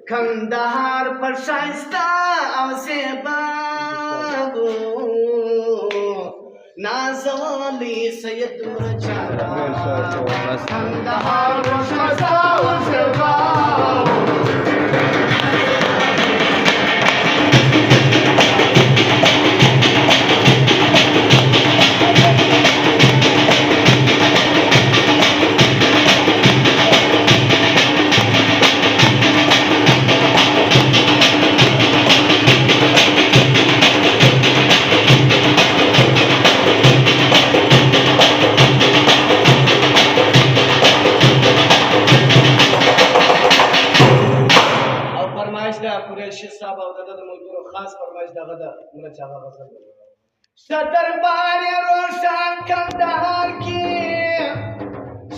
کندهار پر شایسته او زیباو نازولی سید مرچانا کندهار پر شایسته او زیباو قریشی صاحب او د ملګرو خاص فرمایش دغه د موږ چې هغه غزل شتر باري روشن کندهار کې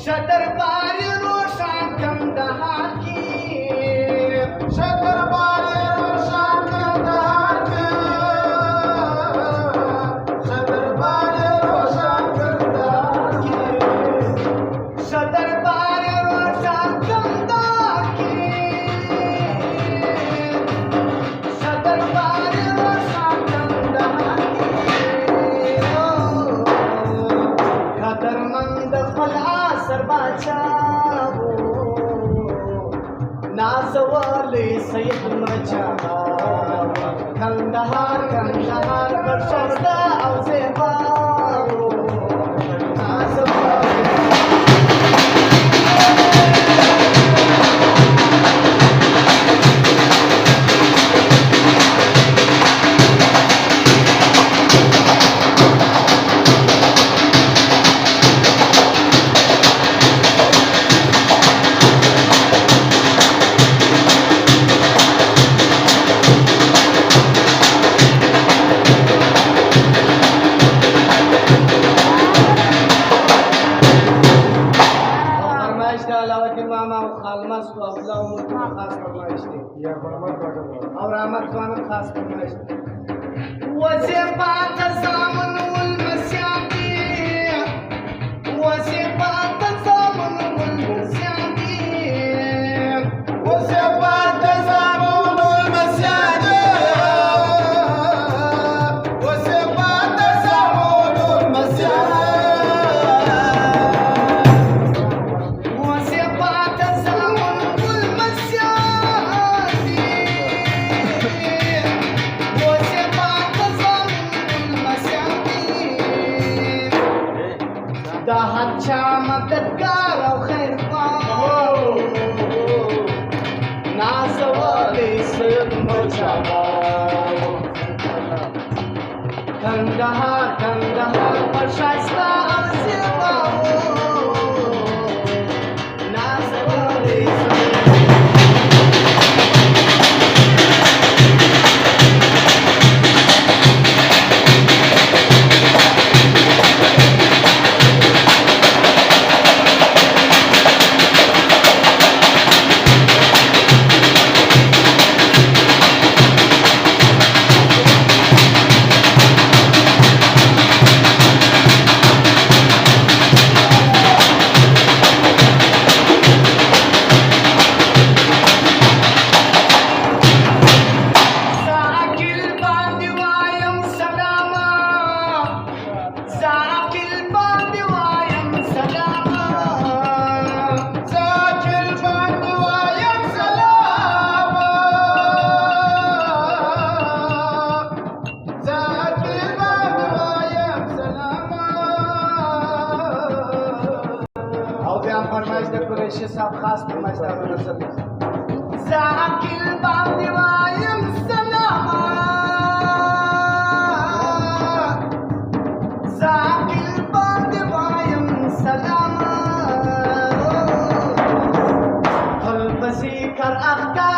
شتر باري روشن کندهار کې شتر باري روشن کندهار کې شتر باري روشن کندهار کې شتر باري روشن کندهار کې نازولی سید مرچانا کندهار کندهار پر شایسته او زیباو और अहमद खान खास फरमाइश वसे बात जामन उल मस्यादी वसे बात जामन उल मस्यादी वसे बात जामन उल मस्यादी वसे बात जामन उल मस्यादी वसे बात जामन उल मस्यादी دا هچا مددگار او خیر خواه نازولی سید مرچانا کندهار کندهار پر شایسته او زیباو نازولی फरमाइश दे कुरैशी साहब खास फरमाइश दे नजर जाकिल बांदी वायम सलामा जाकिल बांदी वायम सलामा फल बसी कर अख्ता